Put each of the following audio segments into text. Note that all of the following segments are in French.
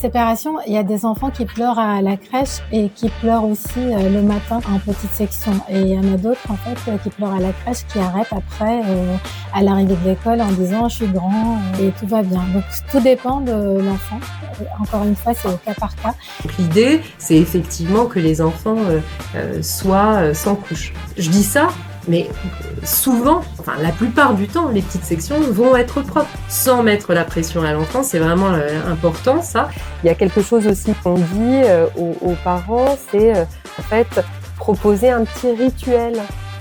séparation, il y a des enfants qui pleurent à la crèche et qui pleurent aussi le matin en petite section. Et il y en a d'autres en fait qui pleurent à la crèche, qui arrêtent après à l'arrivée de l'école en disant je suis grand et tout va bien. Donc tout dépend de l'enfant. Encore une fois, c'est au cas par cas. Donc, l'idée, c'est effectivement que les enfants soient sans couche. Je dis ça, mais souvent, enfin la plupart du temps, les petites sections vont être propres, sans mettre la pression à l'enfant. C'est vraiment important, ça. Il y a quelque chose aussi qu'on dit aux parents, c'est en fait proposer un petit rituel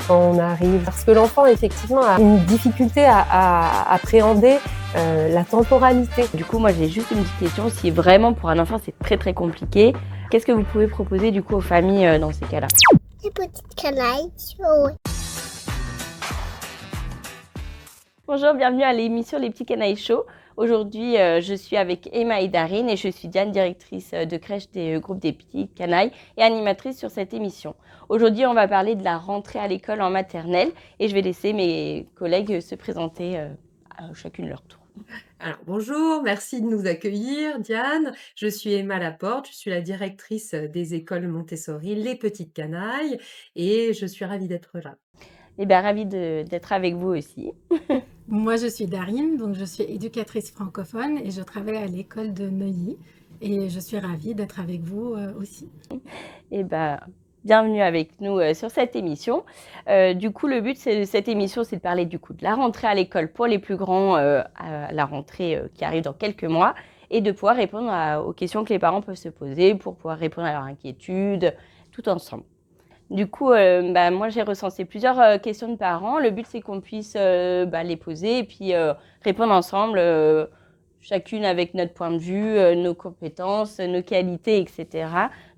quand on arrive. Parce que l'enfant, effectivement, a une difficulté à appréhender la temporalité. Du coup, moi, j'ai juste une petite question. Si vraiment pour un enfant, c'est très très compliqué, qu'est-ce que vous pouvez proposer du coup aux familles dans ces cas-là? Les petites canailles chaudes. Bonjour, bienvenue à l'émission Les Petits Canailles Chauds. Aujourd'hui, je suis avec Emma et Darine et je suis Diane, directrice de crèche des groupes des Petits Canailles et animatrice sur cette émission. Aujourd'hui, on va parler de la rentrée à l'école en maternelle et je vais laisser mes collègues se présenter à chacune leur tour. Alors bonjour, merci de nous accueillir, Diane. Je suis Emma Laporte, je suis la directrice des écoles Montessori, Les Petites Canailles, et je suis ravie d'être là. Et bien, ravie d'être avec vous aussi. Moi, je suis Darine, donc je suis éducatrice francophone et je travaille à l'école de Neuilly. Et je suis ravie d'être avec vous aussi. Et ben, bienvenue avec nous sur cette émission. Du coup, le but de cette émission, c'est de parler du coup de la rentrée à l'école pour les plus grands, à la rentrée qui arrive dans quelques mois, et de pouvoir répondre aux questions que les parents peuvent se poser pour pouvoir répondre à leurs inquiétudes, tout ensemble. Du coup, moi, j'ai recensé plusieurs questions de parents. Le but, c'est qu'on puisse les poser et puis répondre ensemble, chacune avec notre point de vue, nos compétences, nos qualités, etc.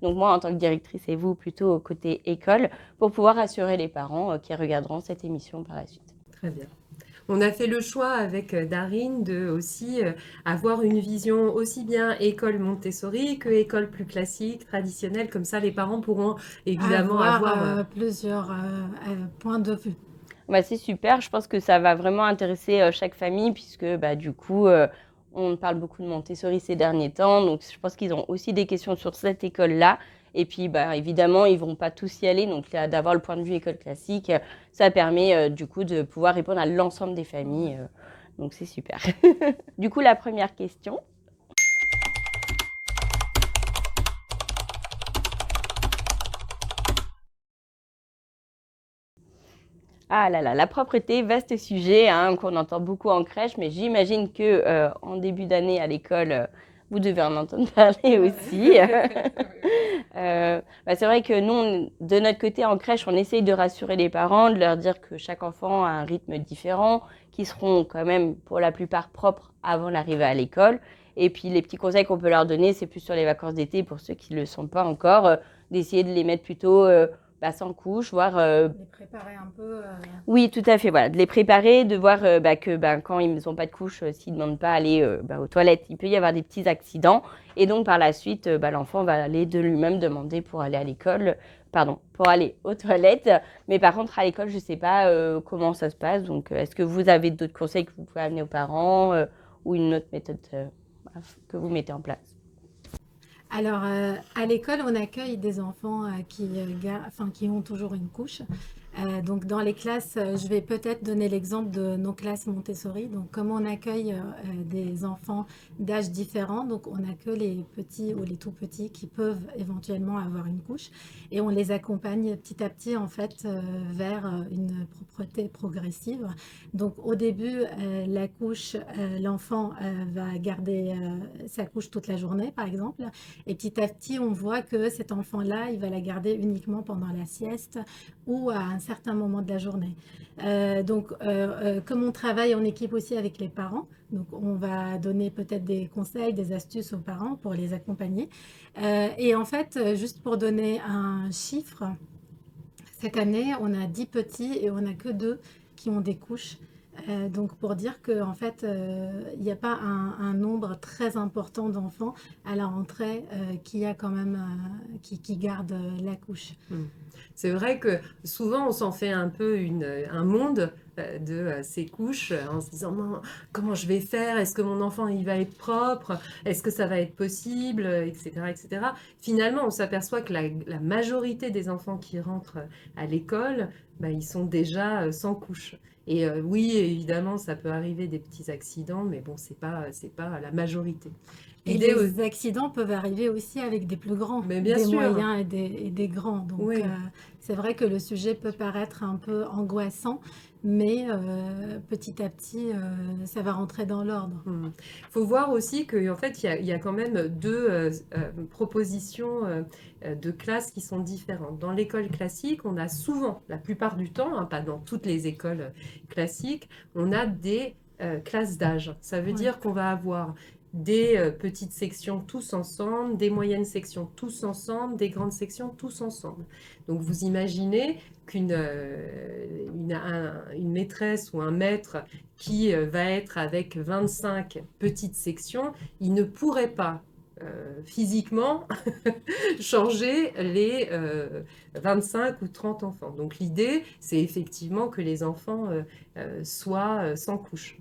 Donc moi, en tant que directrice, et vous, plutôt au côté école, pour pouvoir assurer les parents qui regarderont cette émission par la suite. Très bien. On a fait le choix avec Darine de aussi avoir une vision aussi bien école Montessori que école plus classique, traditionnelle. Comme ça, les parents pourront évidemment avoir plusieurs points de vue. C'est super. Je pense que ça va vraiment intéresser chaque famille puisque du coup, on parle beaucoup de Montessori ces derniers temps. Donc, je pense qu'ils ont aussi des questions sur cette école-là. Et puis, évidemment, ils ne vont pas tous y aller. Donc, là, d'avoir le point de vue école classique, ça permet du coup de pouvoir répondre à l'ensemble des familles. Donc, c'est super. Du coup, la première question. Ah là là, la propreté, vaste sujet qu'on entend beaucoup en crèche, mais j'imagine que en début d'année à l'école, vous devez en entendre parler aussi. C'est vrai que nous, de notre côté en crèche, on essaye de rassurer les parents, de leur dire que chaque enfant a un rythme différent, qui seront quand même pour la plupart propres avant l'arrivée à l'école. Et puis les petits conseils qu'on peut leur donner, c'est plus sur les vacances d'été, pour ceux qui ne le sont pas encore, d'essayer de les mettre plutôt sans couche, voire... Les préparer un peu. Oui, tout à fait, voilà, de les préparer, de voir que quand ils n'ont pas de couche, s'ils ne demandent pas à aller aux toilettes, il peut y avoir des petits accidents. Et donc, par la suite, l'enfant va aller de lui-même demander pour aller à l'école, pour aller aux toilettes. Mais par contre, à l'école, je ne sais pas comment ça se passe. Donc, est-ce que vous avez d'autres conseils que vous pouvez amener aux parents ou une autre méthode que vous mettez en place? Alors, à l'école, on accueille des enfants qui ont toujours une couche. Donc, dans les classes, je vais peut-être donner l'exemple de nos classes Montessori. Donc, comme on accueille des enfants d'âges différents, donc on n'a que les petits ou les tout petits qui peuvent éventuellement avoir une couche. Et on les accompagne petit à petit, en fait, vers une propreté progressive. Donc, au début, la couche, l'enfant va garder sa couche toute la journée, par exemple. Et petit à petit, on voit que cet enfant-là, il va la garder uniquement pendant la sieste ou à un certain moment de la journée. Comme on travaille en équipe aussi avec les parents, donc on va donner peut-être des conseils, des astuces aux parents pour les accompagner. Et en fait, juste pour donner un chiffre, cette année, on a 10 petits et on n'a que 2 qui ont des couches. Donc pour dire qu'en fait, il n'y a pas un nombre très important d'enfants à la rentrée qui a quand même qui gardent la couche. C'est vrai que souvent on s'en fait un peu un monde de ces couches en se disant comment je vais faire? Est-ce que mon enfant il va être propre? Est-ce que ça va être possible? Etc., etc. Finalement, on s'aperçoit que la majorité des enfants qui rentrent à l'école, ils sont déjà sans couche. Et oui, évidemment, ça peut arriver des petits accidents, mais bon, c'est pas la majorité. Et les accidents peuvent arriver aussi avec des plus grands, Mais bien des sûr. moyens et des grands. Donc, Oui. c'est vrai que le sujet peut paraître un peu angoissant, mais petit à petit, ça va rentrer dans l'ordre. Il faut voir aussi qu'en fait, il y a quand même deux propositions de classes qui sont différentes. Dans l'école classique, on a souvent, la plupart du temps, pas dans toutes les écoles classiques, on a des classes d'âge. Ça veut dire qu'on va avoir des petites sections tous ensemble, des moyennes sections tous ensemble, des grandes sections tous ensemble. Donc vous imaginez qu'une une maîtresse ou un maître qui va être avec 25 petites sections, il ne pourrait pas physiquement changer les 25 ou 30 enfants. Donc l'idée, c'est effectivement que les enfants soient sans couche.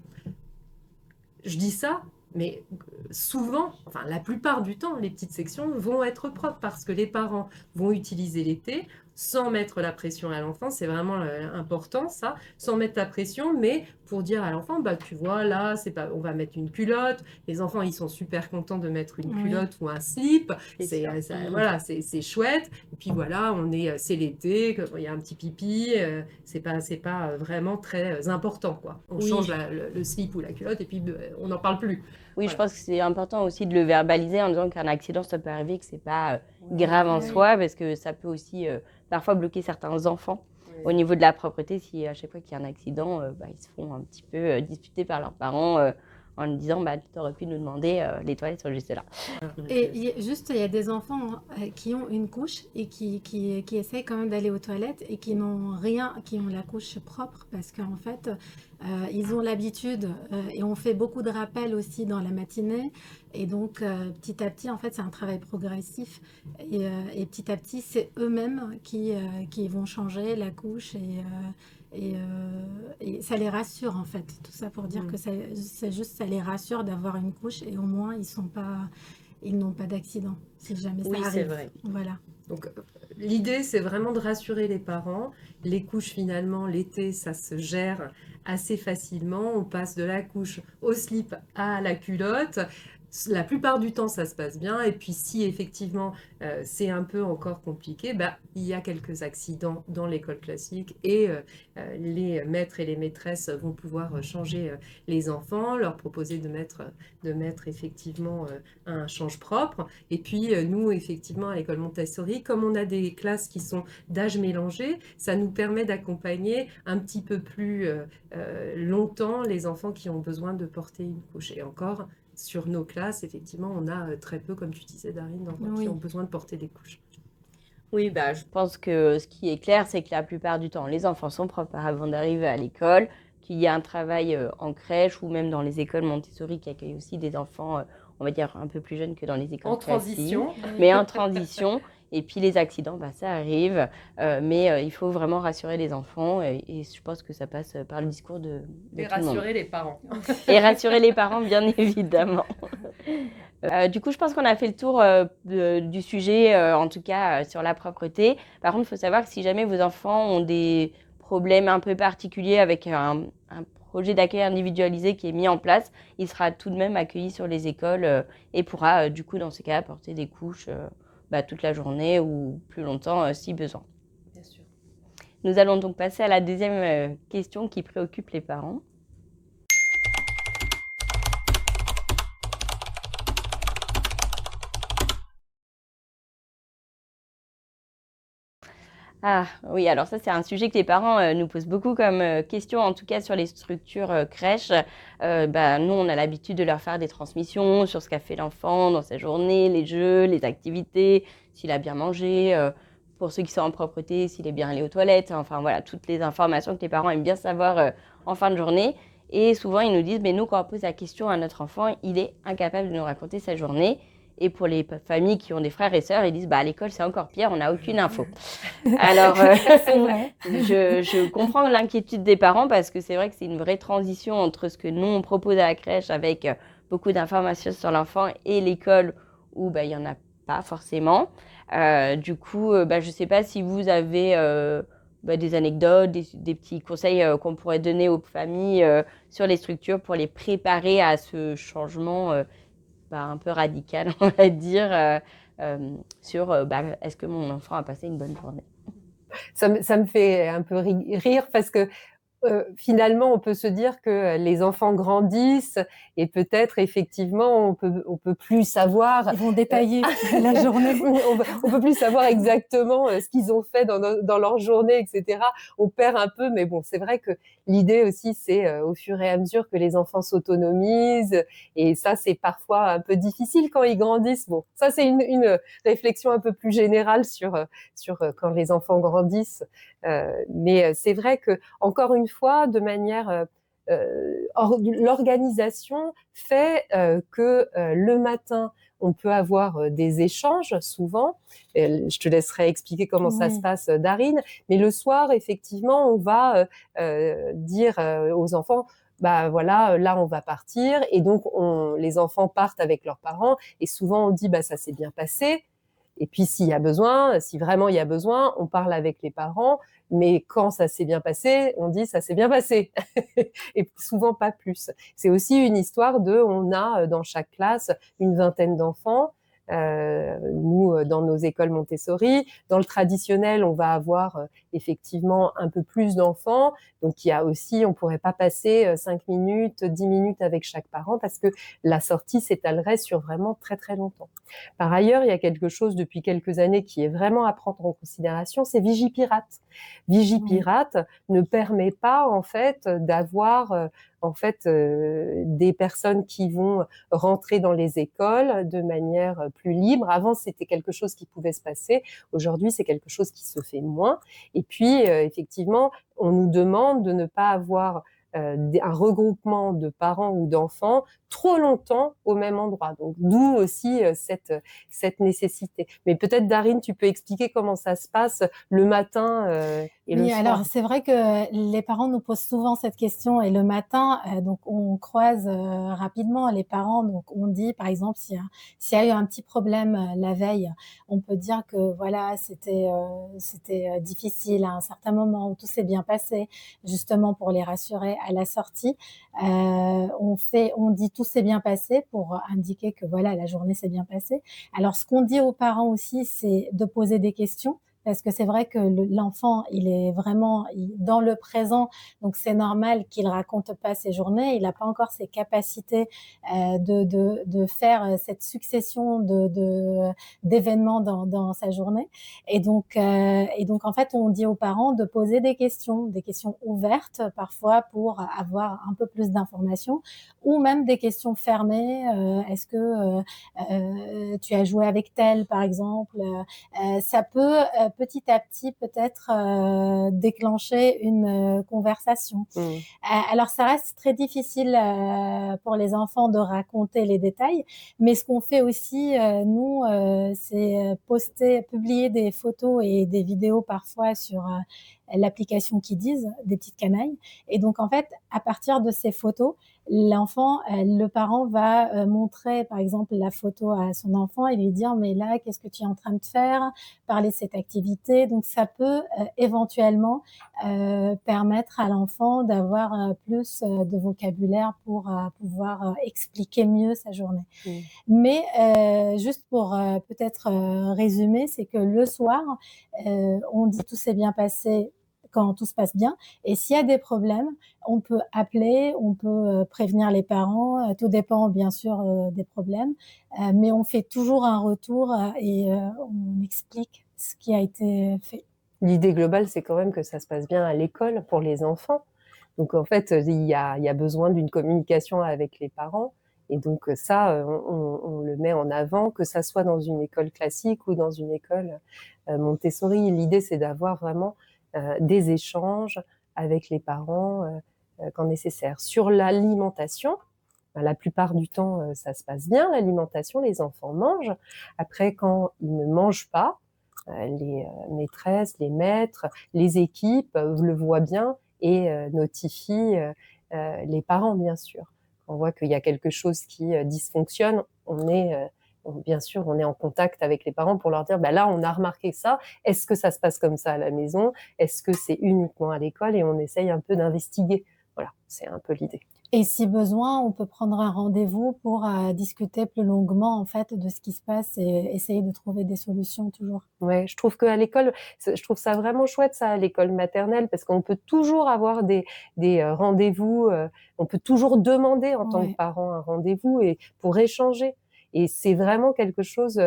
Je dis ça, mais souvent, enfin la plupart du temps, les petites sections vont être propres parce que les parents vont utiliser l'été sans mettre la pression à l'enfant. C'est vraiment important ça, sans mettre la pression, mais pour dire à l'enfant, tu vois là, c'est pas, on va mettre une culotte. Les enfants, ils sont super contents de mettre une culotte ou un slip. Voilà, c'est chouette. Et puis voilà, c'est l'été, il y a un petit pipi. C'est pas vraiment très important quoi. On change le slip ou la culotte et puis on n'en parle plus. Oui, je pense que c'est important aussi de le verbaliser en disant qu'un accident, ça peut arriver, que c'est pas grave en soi, parce que ça peut aussi parfois bloquer certains enfants. Au niveau de la propreté, si à chaque fois qu'il y a un accident, ils se font un petit peu disputer par leurs parents en lui disant tu aurais pu nous demander, les toilettes sont juste là. Et il y a des enfants qui ont une couche et qui essayent quand même d'aller aux toilettes et qui n'ont rien, qui ont la couche propre parce qu'en fait, ils ont l'habitude et on fait beaucoup de rappels aussi dans la matinée. Et donc, petit à petit, en fait, c'est un travail progressif. Et petit à petit, c'est eux-mêmes qui vont changer la couche et ça les rassure en fait. Tout ça pour dire que c'est juste, ça les rassure d'avoir une couche et au moins ils n'ont pas d'accident si jamais ça arrive. Oui, c'est vrai. Voilà. Donc l'idée, c'est vraiment de rassurer les parents. Les couches, finalement, l'été, ça se gère assez facilement. On passe de la couche au slip à la culotte. La plupart du temps, ça se passe bien. Et puis, si effectivement, c'est un peu encore compliqué, il y a quelques accidents dans l'école classique et les maîtres et les maîtresses vont pouvoir changer les enfants, leur proposer de mettre effectivement un change-propre. Et puis, nous, effectivement, à l'école Montessori, comme on a des classes qui sont d'âge mélangé, ça nous permet d'accompagner un petit peu plus longtemps les enfants qui ont besoin de porter une couche. Et encore, sur nos classes, effectivement, on a très peu, comme tu disais, Darine, d'enfants qui ont besoin de porter des couches. Oui, je pense que ce qui est clair, c'est que la plupart du temps, les enfants sont propres avant d'arriver à l'école, qu'il y a un travail en crèche ou même dans les écoles Montessori qui accueillent aussi des enfants, on va dire, un peu plus jeunes que dans les écoles classiques. Mais en transition. Et puis les accidents, ça arrive, mais il faut vraiment rassurer les enfants et je pense que ça passe par le discours de et tout le monde. rassurer les parents. Et rassurer les parents, bien évidemment. Du coup, je pense qu'on a fait le tour du sujet, en tout cas sur la propreté. Par contre, il faut savoir que si jamais vos enfants ont des problèmes un peu particuliers avec un projet d'accueil individualisé qui est mis en place, il sera tout de même accueilli sur les écoles et pourra, du coup, dans ce cas, porter des couches toute la journée ou plus longtemps si besoin. Bien sûr. Nous allons donc passer à la deuxième question qui préoccupe les parents. Ah oui, alors ça c'est un sujet que les parents nous posent beaucoup comme question, en tout cas sur les structures crèches. Nous on a l'habitude de leur faire des transmissions sur ce qu'a fait l'enfant dans sa journée, les jeux, les activités, s'il a bien mangé, pour ceux qui sont en propreté, s'il est bien allé aux toilettes, enfin voilà, toutes les informations que les parents aiment bien savoir en fin de journée. Et souvent ils nous disent, mais nous quand on pose la question à notre enfant, il est incapable de nous raconter sa journée. Et pour les familles qui ont des frères et sœurs, ils disent à l'école, c'est encore pire, on n'a aucune info. Alors, C'est vrai. je comprends l'inquiétude des parents parce que c'est vrai que c'est une vraie transition entre ce que nous, on propose à la crèche avec beaucoup d'informations sur l'enfant et l'école où il n'y en a pas forcément. Du coup, je ne sais pas si vous avez des anecdotes, des petits conseils qu'on pourrait donner aux familles sur les structures pour les préparer à ce changement un peu radical, on va dire, sur est-ce que mon enfant a passé une bonne journée. Ça me fait un peu rire parce que finalement, on peut se dire que les enfants grandissent et peut-être effectivement, on peut plus savoir. Ils vont détailler la journée. On peut plus savoir exactement ce qu'ils ont fait dans leur journée, etc. On perd un peu, mais bon, c'est vrai que l'idée aussi, c'est au fur et à mesure que les enfants s'autonomisent, et ça, c'est parfois un peu difficile quand ils grandissent. Bon, ça, c'est une réflexion un peu plus générale sur quand les enfants grandissent. Mais c'est vrai que, encore une fois, de manière l'organisation fait que le matin, on peut avoir des échanges souvent. Je te laisserai expliquer comment ça se passe, Darine. Mais le soir, effectivement, on va dire aux enfants, voilà, là on va partir, et donc les enfants partent avec leurs parents, et souvent on dit ça s'est bien passé. Et puis s'il y a besoin, si vraiment il y a besoin, on parle avec les parents. Mais quand ça s'est bien passé, on dit ça s'est bien passé, et souvent pas plus. C'est aussi une histoire on a dans chaque classe une vingtaine d'enfants. Nous, dans nos écoles Montessori, dans le traditionnel, on va avoir effectivement un peu plus d'enfants. Donc il y a aussi, on pourrait pas passer 5 minutes, 10 minutes avec chaque parent parce que la sortie s'étalerait sur vraiment très très longtemps. Par ailleurs, il y a quelque chose depuis quelques années qui est vraiment à prendre en considération, c'est Vigipirate. Vigipirate ne permet pas en fait d'avoir des personnes qui vont rentrer dans les écoles de manière plus libre. Avant, c'était quelque chose qui pouvait se passer. Aujourd'hui, c'est quelque chose qui se fait moins. Et puis, effectivement, on nous demande de ne pas avoir un regroupement de parents ou d'enfants trop longtemps au même endroit. Donc, d'où aussi cette nécessité. Mais peut-être, Darine, tu peux expliquer comment ça se passe le matin et le soir. Alors c'est vrai que les parents nous posent souvent cette question, et le matin, donc on croise rapidement les parents. Donc on dit, par exemple, s'il y a eu un petit problème la veille, on peut dire que voilà, c'était difficile à un certain moment, où tout s'est bien passé, justement pour les rassurer à la sortie. On dit tout s'est bien passé pour indiquer que voilà, la journée s'est bien passée. Alors ce qu'on dit aux parents aussi, c'est de poser des questions. Parce que c'est vrai que l'enfant, il est vraiment dans le présent, donc c'est normal qu'il raconte pas ses journées. Il n'a pas encore ses capacités de faire cette succession d'événements dans sa journée. Et donc en fait, on dit aux parents de poser des questions ouvertes parfois pour avoir un peu plus d'informations, ou même des questions fermées. Est-ce que tu as joué avec tel, par exemple? Ça peut petit à petit peut-être déclencher une conversation. Alors ça reste très difficile pour les enfants de raconter les détails, mais ce qu'on fait aussi nous, c'est publier des photos et des vidéos parfois sur l'application Kiddies, des petites canailles. Et donc en fait, à partir de ces photos, le parent va montrer par exemple la photo à son enfant et lui dire mais là qu'est-ce que tu es en train de faire, parler de cette activité. Donc ça peut éventuellement permettre à l'enfant d'avoir plus de vocabulaire pour pouvoir expliquer mieux sa journée. Mais juste pour peut-être résumer, c'est que le soir, on dit tout s'est bien passé quand tout se passe bien. Et s'il y a des problèmes, on peut appeler, on peut prévenir les parents. Tout dépend bien sûr des problèmes, mais on fait toujours un retour et on explique ce qui a été fait. L'idée globale, c'est quand même que ça se passe bien à l'école pour les enfants. Donc en fait, il y a besoin d'une communication avec les parents. Et donc ça, on le met en avant, que ça soit dans une école classique ou dans une école Montessori. L'idée, c'est d'avoir vraiment des échanges avec les parents quand nécessaire. Sur l'alimentation, La plupart du temps, ça se passe bien, l'alimentation, les enfants mangent. Après, quand ils ne mangent pas, les maîtresses, les maîtres, les équipes le voient bien et notifient les parents, bien sûr. On voit qu'il y a quelque chose qui dysfonctionne, bien sûr, on est en contact avec les parents pour leur dire, là, on a remarqué ça. Est-ce que ça se passe comme ça à la maison? Est-ce que c'est uniquement à l'école? Et on essaye un peu d'investiguer. Voilà, c'est un peu l'idée. Et si besoin, on peut prendre un rendez-vous pour discuter plus longuement en fait de ce qui se passe et essayer de trouver des solutions toujours. Ouais, je trouve qu'à l'école, je trouve ça vraiment chouette ça, à l'école maternelle, parce qu'on peut toujours avoir des rendez-vous, on peut toujours demander en tant que Ouais. parent un rendez-vous et pour échanger. Et c'est vraiment quelque chose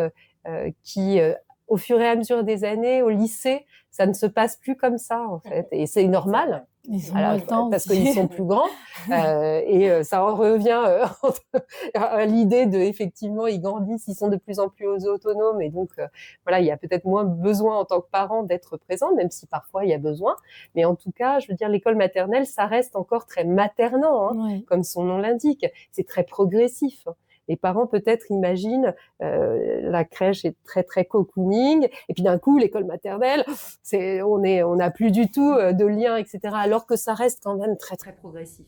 qui, au fur et à mesure des années, au lycée, ça ne se passe plus comme ça en fait. Et c'est normal. Ils ont Voilà, moins le temps parce aussi. qu'ils sont plus grands et ça en revient à l'idée de effectivement ils grandissent, ils sont de plus en plus autonomes et donc voilà, il y a peut-être moins besoin en tant que parent d'être présent, même si parfois il y a besoin. Mais en tout cas, je veux dire, l'école maternelle, ça reste encore très maternant, hein, Ouais. comme son nom l'indique. C'est très progressif. Les parents peut-être imaginent la crèche est très très cocooning et puis d'un coup l'école maternelle on n'a plus du tout de lien, etc. Alors que ça reste quand même très très progressif.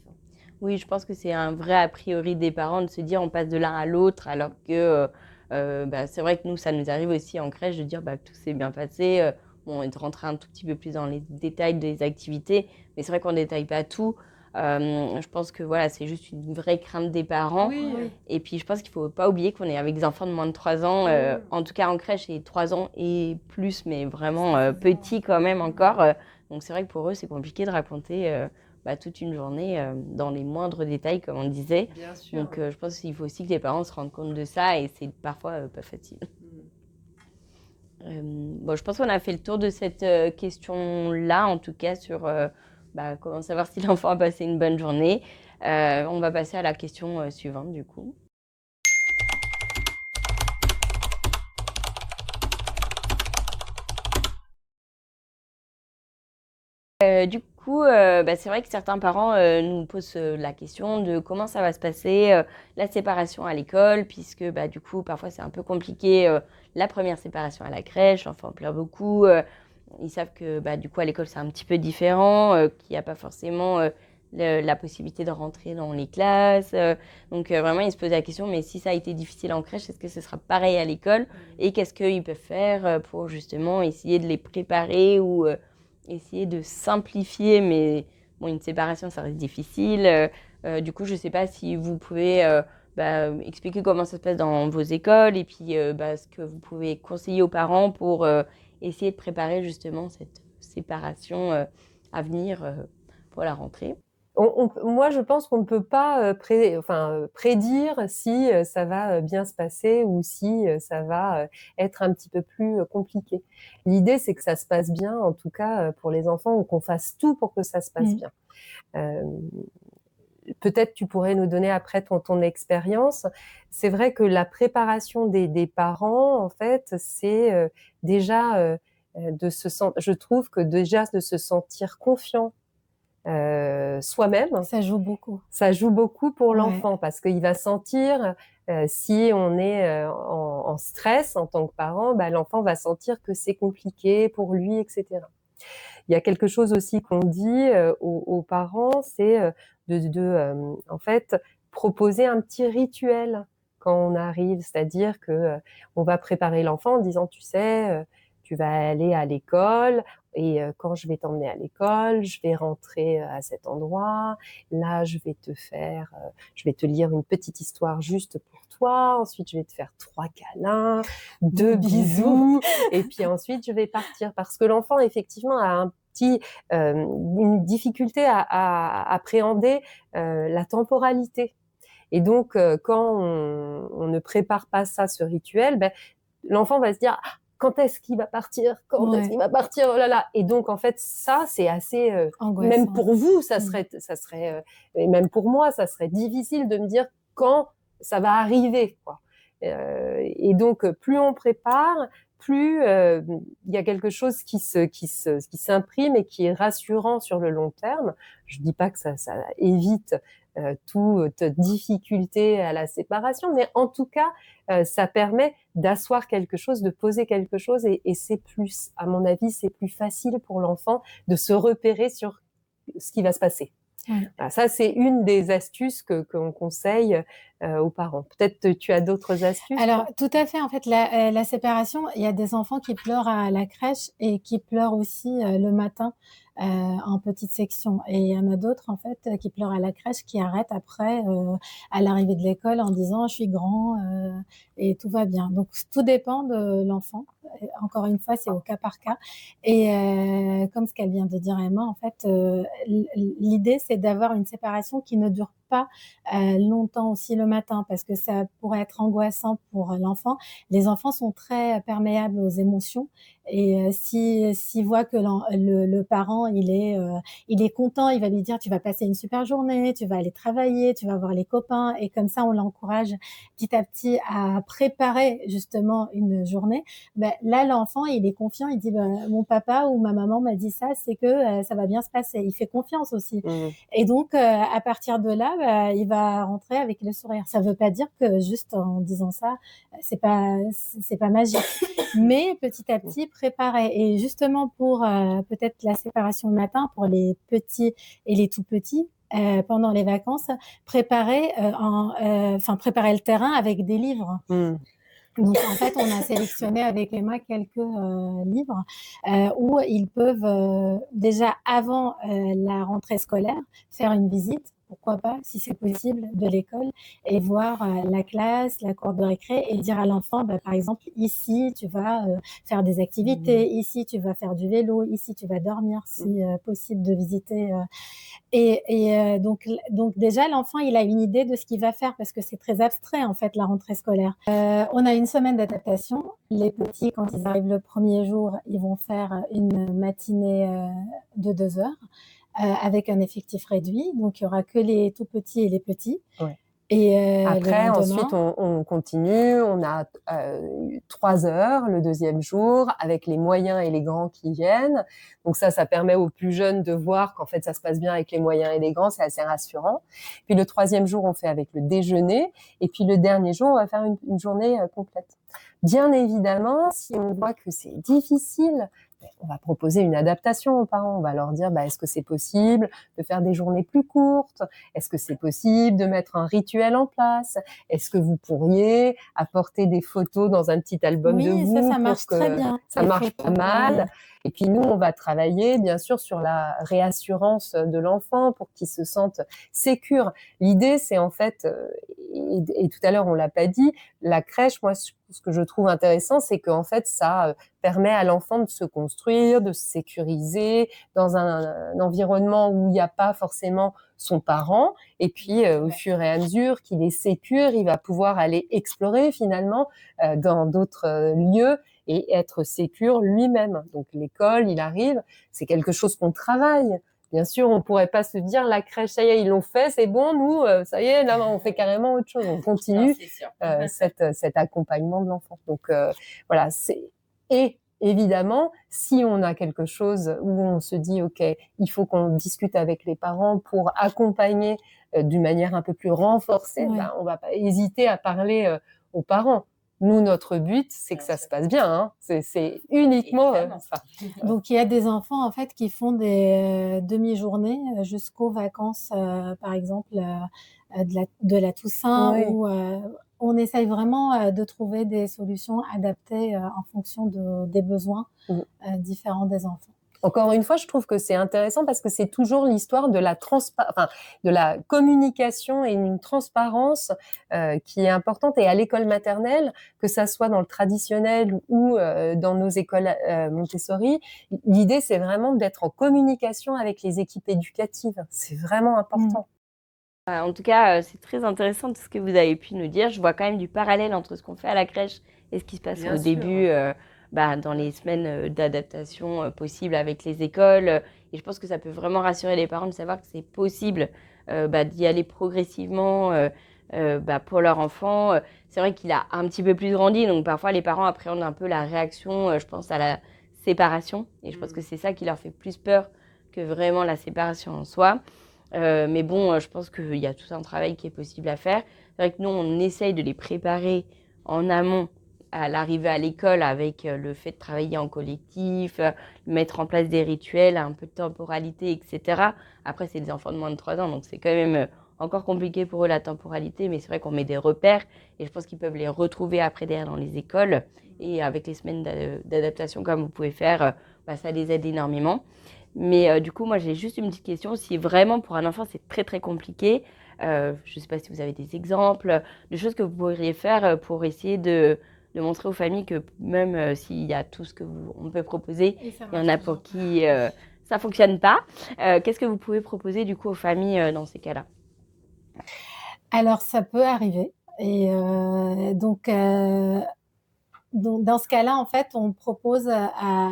Oui, je pense que c'est un vrai a priori des parents de se dire on passe de l'un à l'autre, alors que c'est vrai que nous, ça nous arrive aussi en crèche de dire tout s'est bien passé. Bon, et de rentrer un tout petit peu plus dans les détails des activités, mais c'est vrai qu'on ne détaille pas tout. Je pense que voilà, c'est juste une vraie crainte des parents. Oui. Oui. Et puis, je pense qu'il ne faut pas oublier qu'on est avec des enfants de moins de 3 ans, en tout cas en crèche, et 3 ans et plus, mais vraiment petits quand même encore. Donc, c'est vrai que pour eux, c'est compliqué de raconter toute une journée dans les moindres détails, comme on disait. Bien sûr. Donc, je pense qu'il faut aussi que les parents se rendent compte de ça et c'est parfois pas facile. Je pense qu'on a fait le tour de cette question-là, en tout cas sur comment savoir si l'enfant a passé une bonne journée. On va passer à la question suivante, du coup. C'est vrai que certains parents nous posent la question de comment ça va se passer, la séparation à l'école, puisque du coup, parfois, c'est un peu compliqué, la première séparation à la crèche, l'enfant pleure beaucoup. Ils savent que du coup, à l'école, c'est un petit peu différent, qu'il n'y a pas forcément la possibilité de rentrer dans les classes. Donc, vraiment, ils se posent la question, mais si ça a été difficile en crèche, est-ce que ce sera pareil à l'école? Et qu'est-ce qu'ils peuvent faire pour justement essayer de les préparer ou essayer de simplifier, mais bon, une séparation, ça reste difficile. Du coup, je ne sais pas si vous pouvez expliquer comment ça se passe dans vos écoles et puis ce que vous pouvez conseiller aux parents pour essayer de préparer justement cette séparation à venir pour la rentrée. Moi, je pense qu'on ne peut pas prédire si ça va bien se passer ou si ça va être un petit peu plus compliqué. L'idée, c'est que ça se passe bien, en tout cas pour les enfants, ou qu'on fasse tout pour que ça se passe bien. Peut-être tu pourrais nous donner après ton expérience. C'est vrai que la préparation des parents, en fait, c'est déjà je trouve que déjà de se sentir confiant soi-même. Ça joue beaucoup. Ça joue beaucoup pour Ouais. l'enfant parce qu'il va sentir si on est en stress en tant que parent, l'enfant va sentir que c'est compliqué pour lui, etc. Il y a quelque chose aussi qu'on dit aux parents, c'est en fait proposer un petit rituel quand on arrive, c'est-à-dire que on va préparer l'enfant en disant, tu sais, tu vas aller à l'école et quand je vais t'emmener à l'école, je vais rentrer à cet endroit. Là, je vais te lire une petite histoire juste pour toi. Ensuite, je vais te faire 3 câlins, 2 bisous, et puis ensuite, je vais partir. Parce que l'enfant, effectivement, a une difficulté à appréhender la temporalité. Et donc, quand on ne prépare pas ça, ce rituel, l'enfant va se dire quand est-ce qu'il va partir? Quand est-ce qu'il va partir? Oh là là! Et donc, en fait, ça, c'est assez, même pour vous, ça serait, et même pour moi, ça serait difficile de me dire quand ça va arriver, quoi. Et donc, plus on prépare, plus il y a quelque chose qui s'imprime et qui est rassurant sur le long terme. Je dis pas que ça évite toute difficulté à la séparation, mais en tout cas, ça permet d'asseoir quelque chose, de poser quelque chose, et c'est plus, à mon avis, c'est plus facile pour l'enfant de se repérer sur ce qui va se passer. Voilà, ça, c'est une des astuces qu'on conseille aux parents. Peut-être que tu as d'autres astuces? Alors, tout à fait. En fait, la séparation, il y a des enfants qui pleurent à la crèche et qui pleurent aussi le matin en petite section. Et il y en a d'autres, en fait, qui pleurent à la crèche, qui arrêtent après à l'arrivée de l'école en disant je suis grand et tout va bien. Donc, tout dépend de l'enfant. Encore une fois, c'est au cas par cas. Et comme ce qu'elle vient de dire, Emma, en fait, l'idée, c'est d'avoir une séparation qui ne dure pas longtemps aussi le matin, parce que ça pourrait être angoissant pour l'enfant. Les enfants sont très perméables aux émotions, et s'il voit que le parent il est content, il va lui dire tu vas passer une super journée, tu vas aller travailler, tu vas voir les copains, et comme ça on l'encourage petit à petit à préparer justement une journée. Ben, là l'enfant il est confiant, il dit ben, mon papa ou ma maman m'a dit ça, c'est que ça va bien se passer. Il fait confiance aussi. Et donc, à partir de là, bah, il va rentrer avec le sourire. Ça veut pas dire que juste en disant ça, c'est pas magique. Mais petit à petit, préparer. Et justement pour peut-être la séparation le matin pour les petits et les tout petits, pendant les vacances, préparer préparer le terrain avec des livres. Donc, en fait, on a sélectionné avec Emma quelques livres où ils peuvent déjà, avant la rentrée scolaire, faire une visite, pourquoi pas, si c'est possible, de l'école, et voir la classe, la cour de récré, et dire à l'enfant, bah, par exemple, ici, tu vas faire des activités, ici, tu vas faire du vélo, ici, tu vas dormir, si possible de visiter. Donc déjà, l'enfant, il a une idée de ce qu'il va faire, parce que c'est très abstrait, en fait, la rentrée scolaire. On a une semaine d'adaptation. Les petits, quand ils arrivent le premier jour, ils vont faire une matinée de 2 heures avec un effectif réduit. Donc, il n'y aura que les tout petits et les petits. Ouais. Et après, ensuite, on continue. On a 3 heures le deuxième jour avec les moyens et les grands qui viennent. Donc ça permet aux plus jeunes de voir qu'en fait, ça se passe bien avec les moyens et les grands. C'est assez rassurant. Puis le troisième jour, on fait avec le déjeuner. Et puis le dernier jour, on va faire une journée complète. Bien évidemment, si on voit que c'est difficile, on va proposer une adaptation aux parents. On va leur dire, est-ce que c'est possible de faire des journées plus courtes? Est-ce que c'est possible de mettre un rituel en place? Est-ce que vous pourriez apporter des photos dans un petit album de vous? Oui, ça marche très bien. Ça marche pas mal. Et puis nous, on va travailler bien sûr sur la réassurance de l'enfant pour qu'il se sente sécure. L'idée, c'est en fait, et tout à l'heure on l'a pas dit, la crèche, moi, ce que je trouve intéressant, c'est qu'en fait, ça permet à l'enfant de se construire, de se sécuriser dans un environnement où il n'y a pas forcément son parent. Et puis, au fur et à mesure qu'il est sécure, il va pouvoir aller explorer finalement dans d'autres lieux et être sécure lui-même. Donc l'école, il arrive, c'est quelque chose qu'on travaille. Bien sûr, on pourrait pas se dire la crèche, ça y est, ils l'ont fait, c'est bon, nous, ça y est, là, on fait carrément autre chose. On continue cet accompagnement de l'enfant. Donc voilà, et évidemment, si on a quelque chose où on se dit, ok, il faut qu'on discute avec les parents pour accompagner d'une manière un peu plus renforcée, on va pas hésiter à parler aux parents. Nous, notre but, c'est que ça se passe bien. Hein. C'est uniquement ça. Donc, il y a des enfants, en fait, qui font des demi-journées jusqu'aux vacances, par exemple, de la Toussaint, où on essaye vraiment de trouver des solutions adaptées en fonction des besoins différents des enfants. Encore une fois, je trouve que c'est intéressant parce que c'est toujours l'histoire de de la communication et une transparence qui est importante. Et à l'école maternelle, que ça soit dans le traditionnel ou dans nos écoles Montessori, l'idée c'est vraiment d'être en communication avec les équipes éducatives. C'est vraiment important. En tout cas, c'est très intéressant tout ce que vous avez pu nous dire. Je vois quand même du parallèle entre ce qu'on fait à la crèche et ce qui se passe au début. Dans les semaines d'adaptation possibles avec les écoles. Et je pense que ça peut vraiment rassurer les parents de savoir que c'est possible d'y aller progressivement, pour leur enfant. C'est vrai qu'il a un petit peu plus grandi, donc parfois les parents appréhendent un peu la réaction, je pense à la séparation. Et je pense que c'est ça qui leur fait plus peur que vraiment la séparation en soi. Mais bon, je pense qu'il y a tout un travail qui est possible à faire. C'est vrai que nous, on essaye de les préparer en amont à l'arrivée à l'école avec le fait de travailler en collectif, mettre en place des rituels, un peu de temporalité, etc. Après, c'est des enfants de moins de 3 ans, donc c'est quand même encore compliqué pour eux la temporalité, mais c'est vrai qu'on met des repères et je pense qu'ils peuvent les retrouver après derrière dans les écoles. Et avec les semaines d'adaptation comme vous pouvez faire, ça les aide énormément. Mais du coup, moi, j'ai juste une petite question. Si vraiment pour un enfant, c'est très, très compliqué, je ne sais pas si vous avez des exemples de choses que vous pourriez faire pour essayer de montrer aux familles que même s'il y a tout ce on peut proposer, Et ça il y en marche a toujours pour pas. qui ça ne fonctionne pas. Qu'est-ce que vous pouvez proposer du coup aux familles dans ces cas-là? Alors ça peut arriver et donc dans ce cas-là, en fait, on propose, à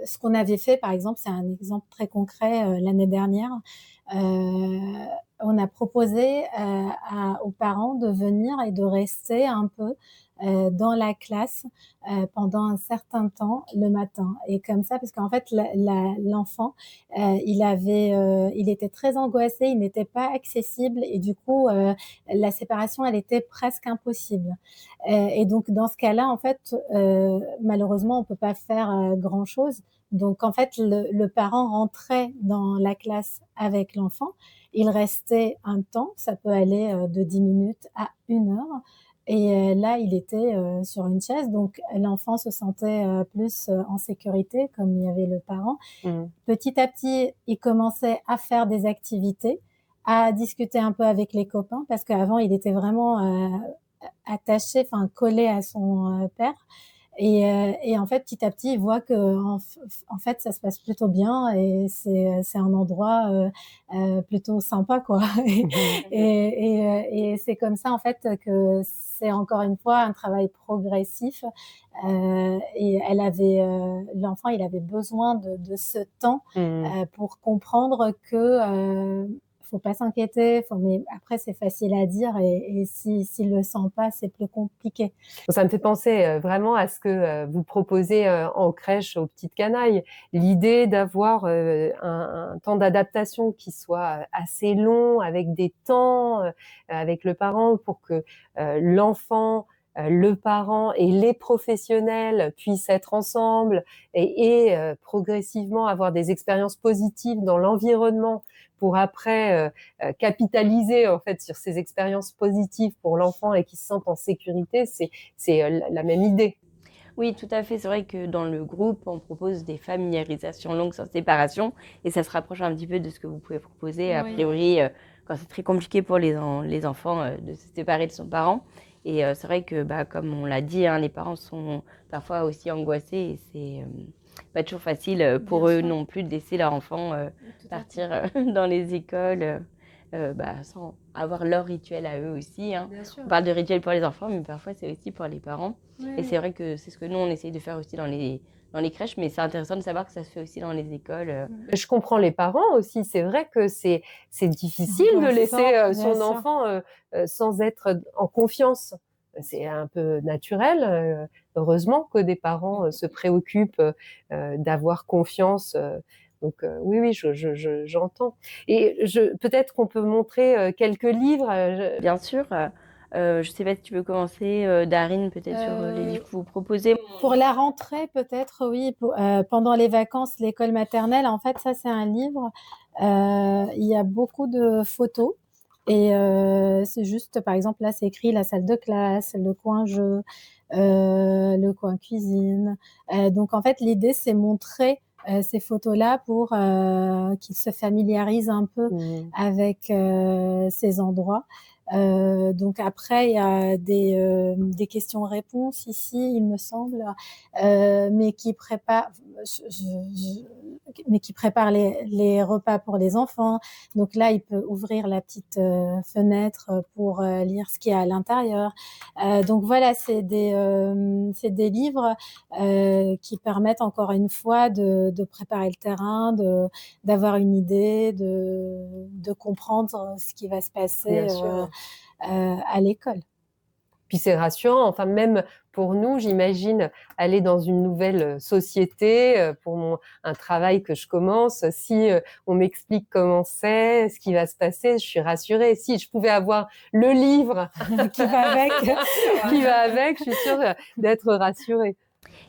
ce qu'on avait fait, par exemple, c'est un exemple très concret, l'année dernière, heu, on a proposé, aux parents de venir et de rester un peu, dans la classe, pendant un certain temps le matin et comme ça parce qu'en fait l'enfant, il était très angoissé, il n'était pas accessible et du coup, la séparation, elle était presque impossible. Et donc dans ce cas-là, en fait, malheureusement, on peut pas faire, grand-chose. Donc en fait, le parent rentrait dans la classe avec l'enfant. Il restait un temps, ça peut aller, de 10 minutes à 1 heure et là, il était, sur une chaise, donc l'enfant se sentait, plus, en sécurité comme il y avait le parent. Mmh. Petit à petit, il commençait à faire des activités, à discuter un peu avec les copains parce qu'avant il était vraiment, attaché, enfin collé à son, père et en fait, petit à petit, il voit qu'en fait, ça se passe plutôt bien et c'est un endroit, plutôt sympa, quoi et c'est comme ça, en fait, que c'est encore une fois un travail progressif, et l'enfant, il avait besoin de ce temps, Mmh. pour comprendre que, faut pas s'inquiéter, mais après c'est facile à dire et s'il le sent pas, c'est plus compliqué. Ça me fait penser, vraiment à ce que, vous proposez, en crèche aux petites canailles. L'idée d'avoir, un temps d'adaptation qui soit, assez long avec des temps, avec le parent pour que, l'enfant, le parent et les professionnels puissent être ensemble et progressivement avoir des expériences positives dans l'environnement pour après, capitaliser en fait sur ces expériences positives pour l'enfant et qu'il se sente en sécurité, c'est la même idée. Oui, tout à fait. C'est vrai que dans le groupe, on propose des familiarisations longues sans séparation et ça se rapproche un petit peu de ce que vous pouvez proposer a Oui. priori quand c'est très compliqué pour les enfants de se séparer de son parent. Et c'est vrai que, comme on l'a dit, hein, les parents sont parfois aussi angoissés et c'est pas toujours facile Bien pour eux sûr, non plus de laisser leur enfant tout à fait. partir dans les écoles sans avoir leur rituel à eux aussi, hein. Bien sûr. On parle de rituel pour les enfants, mais parfois c'est aussi pour les parents. Et Oui, c'est vrai que c'est ce que nous, on essaye de faire aussi dans les crèches, mais c'est intéressant de savoir que ça se fait aussi dans les écoles. Je comprends les parents aussi, c'est vrai que c'est c'est difficile de laisser, angoissant, bien son sûr. enfant, sans être en confiance. C'est un peu naturel, heureusement que des parents, se préoccupent, d'avoir confiance, donc oui, oui, j'entends et peut-être qu'on peut montrer, quelques livres, je Bien sûr, je sais pas si tu veux commencer, Darine, peut-être sur les livres Heu, que vous proposez. pour la rentrée peut-être oui, pendant les vacances, l'école maternelle, en fait, ça c'est un livre, il y a beaucoup de photos et c'est juste, par exemple, là, c'est écrit la salle de classe, le coin jeu, le coin cuisine, donc en fait, l'idée, c'est montrer, ces photos-là pour, qu'ils se familiarisent un peu mmh. avec, ces endroits. Donc après, il y a des questions-réponses ici, il me semble, mais qui préparent. mais qui prépare les repas pour les enfants. Donc là, il peut ouvrir la petite fenêtre pour lire ce qu'il y a à l'intérieur. Donc voilà, c'est des livres qui permettent encore une fois de préparer le terrain, d'avoir une idée, de comprendre ce qui va se passer Bien sûr. à l'école. Puis c'est rassurant, enfin même pour nous, j'imagine aller dans une nouvelle société pour un travail que je commence. Si on m'explique comment c'est, ce qui va se passer, je suis rassurée. Si je pouvais avoir le livre Qui va avec. qui va avec, je suis sûre d'être rassurée.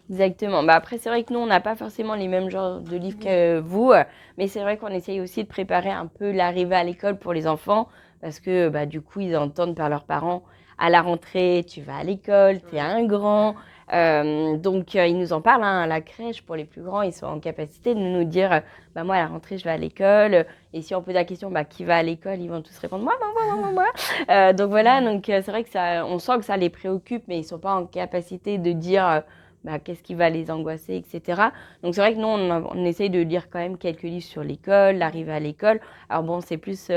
Exactement. Bah, après, c'est vrai que nous, on n'a pas forcément les mêmes genres de livres que vous, mais c'est vrai qu'on essaye aussi de préparer un peu l'arrivée à l'école pour les enfants parce que bah, du coup, ils entendent par leurs parents à la rentrée, tu vas à l'école, tu es un grand. Donc, ils nous en parlent à la crèche pour les plus grands. Ils sont en capacité de nous dire bah, moi, à la rentrée, je vais à l'école. Et si on pose la question bah, qui va à l'école, ils vont tous répondre moi, moi, moi, moi, moi. Donc, voilà. Donc, c'est vrai que on sent que ça les préoccupe, mais ils ne sont pas en capacité de dire bah, qu'est-ce qui va les angoisser, etc. Donc, c'est vrai que nous, on essaye de lire quand même quelques livres sur l'école, l'arrivée à l'école. Alors, bon, c'est plus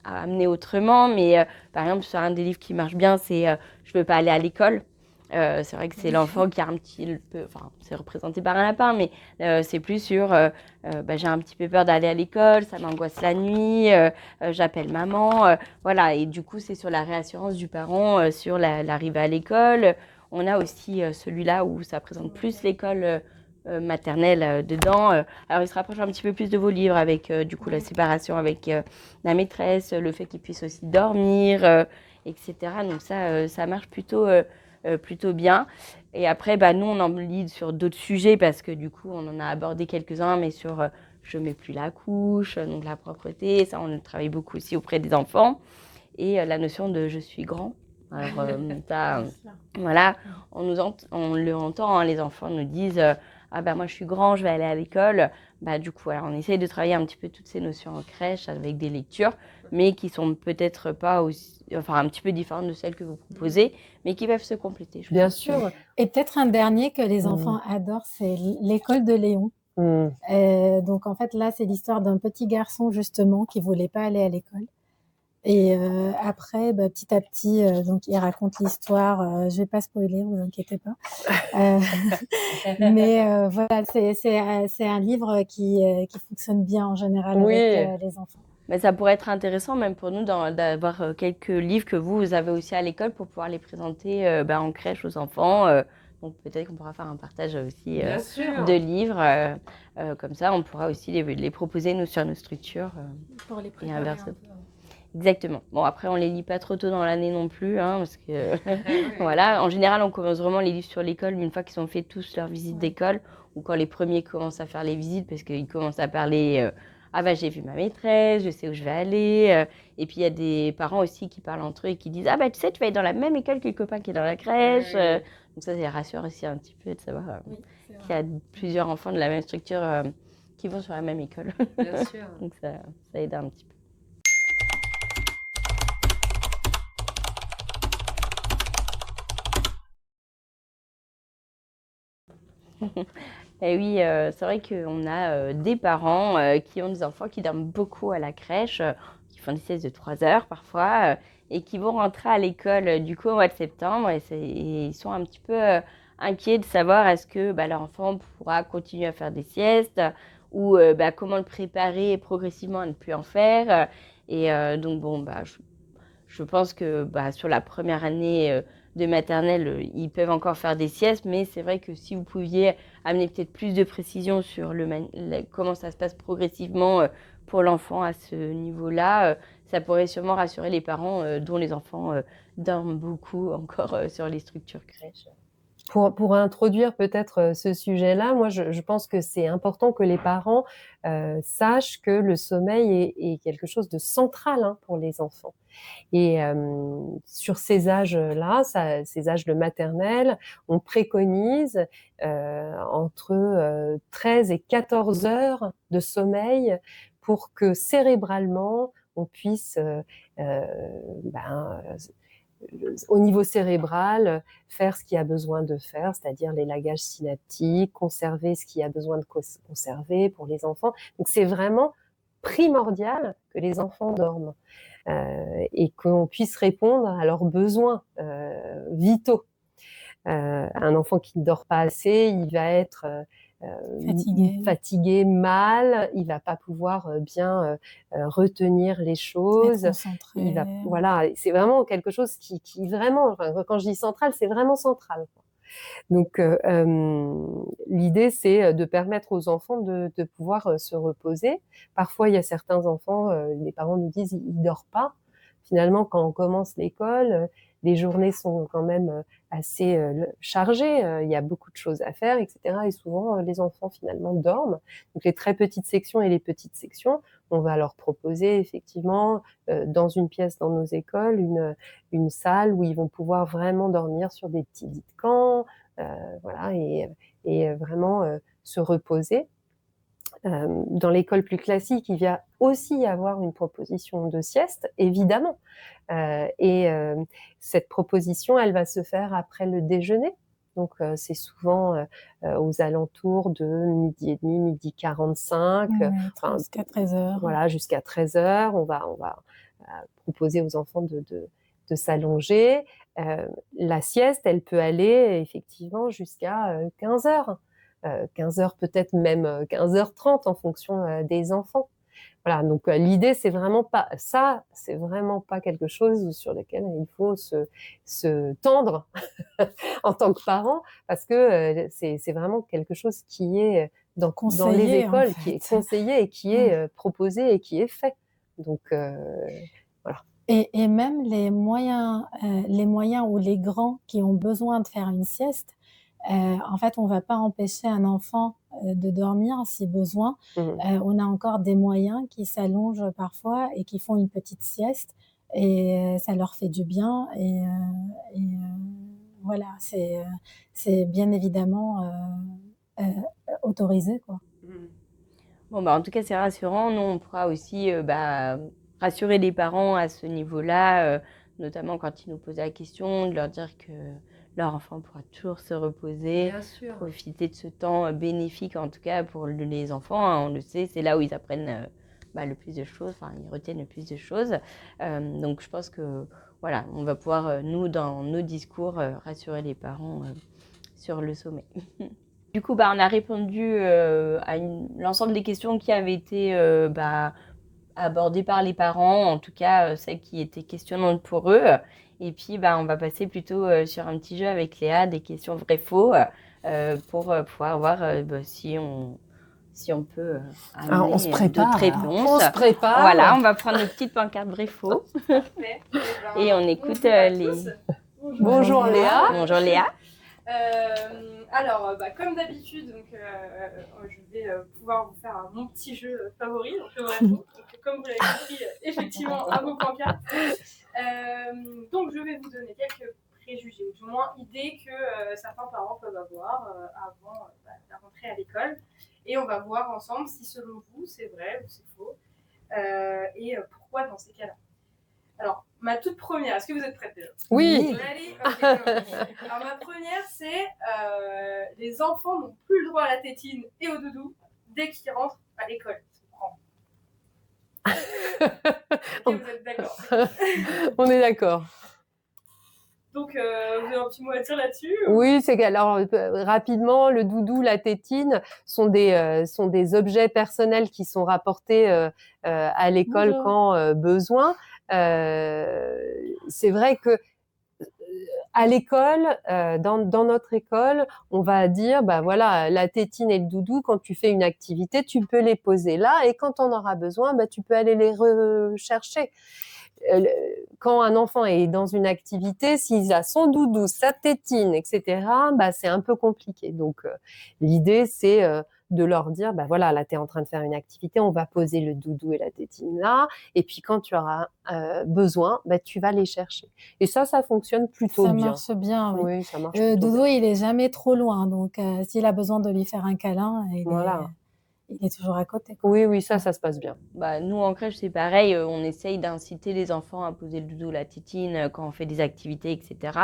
à amener autrement, mais par exemple, sur un des livres qui marche bien, c'est Je veux pas aller à l'école. C'est vrai que c'est l'enfant qui a un petit peu, enfin, c'est représenté par un lapin, mais c'est plus sur bah, j'ai un petit peu peur d'aller à l'école, ça m'angoisse la nuit, j'appelle maman. Voilà, et du coup, c'est sur la réassurance du parent, sur l'arrivée à l'école. On a aussi celui-là où ça présente plus l'école maternelle dedans. Alors, il se rapproche un petit peu plus de vos livres avec du coup la séparation avec la maîtresse, le fait qu'il puisse aussi dormir, etc. Donc ça marche plutôt bien. Et après, bah, nous, on en lit sur d'autres sujets parce que du coup, on en a abordé quelques-uns, mais sur je mets plus la couche, donc la propreté, ça, on travaille beaucoup aussi auprès des enfants. Et la notion de je suis grand. Alors, ça, voilà, on le entend, hein, les enfants nous disent ah ben moi je suis grand, je vais aller à l'école. Bah, du coup, voilà, on essaye de travailler un petit peu toutes ces notions en crèche avec des lectures, mais qui sont peut-être pas aussi, enfin un petit peu différentes de celles que vous proposez, mais qui peuvent se compléter. Bien sûr. Et peut-être un dernier que les enfants adorent, c'est l'école de Léon. Donc en fait là, c'est l'histoire d'un petit garçon justement qui voulait pas aller à l'école. Et après, bah, petit à petit, donc il raconte l'histoire. Je vais pas spoiler, vous inquiétez pas. Mais voilà, c'est un livre qui fonctionne bien en général avec les enfants. Mais ça pourrait être intéressant même pour nous d'avoir quelques livres que vous avez aussi à l'école pour pouvoir les présenter en crèche aux enfants. Donc peut-être qu'on pourra faire un partage aussi de livres. Comme ça, on pourra aussi les proposer nous, sur nos structures. Pour les et préparer inversement. un peu. Exactement. Bon, après, on les lit pas trop tôt dans l'année non plus, hein, parce que voilà. En général, on commence vraiment les livres sur l'école une fois qu'ils ont fait tous leur visite d'école, ou quand les premiers commencent à faire les visites, parce qu'ils commencent à parler ah bah j'ai vu ma maîtresse, je sais où je vais aller. Et puis il y a des parents aussi qui parlent entre eux et qui disent ah bah tu sais, tu vas être dans la même école que le copain qui est dans la crèche. Donc ça rassure aussi un petit peu de savoir qu'il y a plusieurs enfants de la même structure qui vont sur la même école. Bien sûr. Donc ça aide un petit peu. Et oui, c'est vrai qu'on a des parents qui ont des enfants qui dorment beaucoup à la crèche, qui font des siestes de 3 heures parfois, et qui vont rentrer à l'école du coup au mois de septembre. Et ils sont un petit peu inquiets de savoir est-ce que bah, leur enfant pourra continuer à faire des siestes ou bah, comment le préparer progressivement à ne plus en faire. Donc bon, bah, je pense que bah, sur la première année de maternelle, ils peuvent encore faire des siestes, mais c'est vrai que si vous pouviez amener peut-être plus de précision sur comment ça se passe progressivement pour l'enfant à ce niveau-là, ça pourrait sûrement rassurer les parents dont les enfants dorment beaucoup encore sur les structures crèches. Pour introduire peut-être ce sujet-là, moi je pense que c'est important que les parents sachent que le sommeil est quelque chose de central hein, pour les enfants. Et sur ces âges-là, ces âges de maternelle, on préconise entre 13 et 14 heures de sommeil pour que cérébralement, on puisse au niveau cérébral, faire ce qu'il y a besoin de faire, c'est-à-dire l'élagage synaptique, conserver ce qu'il y a besoin de conserver pour les enfants. Donc c'est vraiment primordial que les enfants dorment et qu'on puisse répondre à leurs besoins vitaux. Un enfant qui ne dort pas assez, il va être fatigué, mal, il va pas pouvoir bien retenir les choses. Voilà, c'est vraiment quelque chose qui vraiment, quand je dis central, c'est vraiment central. Donc, l'idée, c'est de permettre aux enfants de pouvoir se reposer. Parfois, il y a certains enfants, les parents nous disent, ils ne dorment pas. Finalement, quand on commence l'école, les journées sont quand même assez chargées. Il y a beaucoup de choses à faire, etc. Et souvent, les enfants, finalement, dorment. Donc, les très petites sections et les petites sections, on va leur proposer, effectivement, dans une pièce dans nos écoles, une salle où ils vont pouvoir vraiment dormir sur des petits lits de camp, voilà, et vraiment se reposer. Dans l'école plus classique, il va aussi y avoir une proposition de sieste, évidemment. Et cette proposition, elle va se faire après le déjeuner. Donc, c'est souvent aux alentours de 12h30, 12h45. Jusqu'à 13h. Voilà, jusqu'à 13h. On va proposer aux enfants de s'allonger. La sieste, elle peut aller effectivement jusqu'à 15h. 15h, peut-être même 15h30 en fonction des enfants. Voilà, donc l'idée, c'est vraiment pas quelque chose sur lequel il faut se tendre en tant que parent, parce que c'est vraiment quelque chose qui est dans les écoles, en fait, qui est conseillé et qui est proposé et qui est fait. Donc voilà. Et même les moyens ou les grands qui ont besoin de faire une sieste, en fait, on ne va pas empêcher un enfant de dormir si besoin. On a encore des moyens qui s'allongent parfois et qui font une petite sieste et ça leur fait du bien. Et voilà, c'est bien évidemment autorisé, quoi. Bon, en tout cas, c'est rassurant. Nous, on pourra aussi rassurer les parents à ce niveau-là, notamment quand ils nous posent la question, de leur dire que leur enfant pourra toujours se reposer, profiter de ce temps bénéfique, en tout cas pour les enfants. Hein, on le sait, c'est là où ils apprennent le plus de choses, enfin, ils retiennent le plus de choses. Donc, je pense que, voilà, on va pouvoir, nous, dans nos discours, rassurer les parents sur le sommeil. Du coup, on a répondu à l'ensemble des questions qui avaient été abordées par les parents, en tout cas celles qui étaient questionnantes pour eux. Et puis, on va passer plutôt sur un petit jeu avec Léa, des questions vraies-faux, pour pouvoir voir si on peut amener d'autres réponses. On se prépare. Voilà, on va prendre une petite pancarte vrai-faux. Et on écoute les... Bonjour Léa. Bonjour Léa. Alors, comme d'habitude, donc, je vais pouvoir vous faire mon petit jeu favori, donc le vrai faux. Donc, comme vous l'avez compris, effectivement, à vos pancartes. Donc, je vais vous donner quelques préjugés, ou du moins idées que certains parents peuvent avoir avant la rentrée à l'école. Et on va voir ensemble si, selon vous, c'est vrai ou c'est faux, et pourquoi dans ces cas-là. Alors, ma toute première, est-ce que vous êtes prête déjà ? Oui. Allez, okay. Alors, ma première, c'est les enfants n'ont plus le droit à la tétine et au doudou dès qu'ils rentrent à l'école. Okay, vous êtes d'accord ? On est d'accord. Donc, vous avez un petit mot à dire là-dessus ? Oui, c'est que, alors, rapidement, le doudou, la tétine sont des objets personnels qui sont rapportés à l'école quand besoin. C'est vrai que à l'école, dans notre école, on va dire, voilà, la tétine et le doudou, quand tu fais une activité, tu peux les poser là, et quand on aura besoin, tu peux aller les rechercher. Quand un enfant est dans une activité, s'il a son doudou, sa tétine, etc., c'est un peu compliqué. Donc, l'idée, c'est de leur dire, voilà, là, tu es en train de faire une activité, on va poser le doudou et la tétine là, et puis quand tu auras besoin, tu vas les chercher. Et ça fonctionne plutôt bien. Ça marche bien, oui. Oui, ça marche Le doudou, bien. il est jamais trop loin, donc s'il a besoin de lui faire un câlin, il est toujours à côté, quoi. Oui, ça se passe bien. Bah, nous, en crèche, c'est pareil. On essaye d'inciter les enfants à poser le doudou, la tétine quand on fait des activités, etc.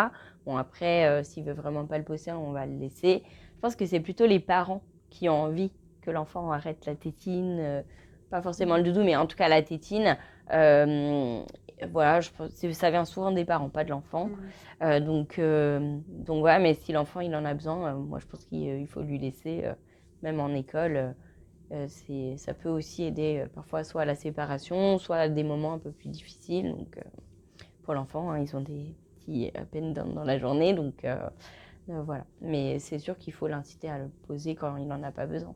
Bon, après, s'il veut vraiment pas le poser, on va le laisser. Je pense que c'est plutôt les parents qui ont envie que l'enfant arrête la tétine. Pas forcément le doudou, mais en tout cas la tétine. Voilà, je pense que ça vient souvent des parents, pas de l'enfant. Donc voilà, mais si l'enfant il en a besoin, moi je pense qu'il faut lui laisser, même en école. Ça peut aussi aider parfois soit à la séparation, soit à des moments un peu plus difficiles. Donc pour l'enfant, hein, ils ont des petits à peine dans la journée, donc voilà. Mais c'est sûr qu'il faut l'inciter à le poser quand il n'en a pas besoin.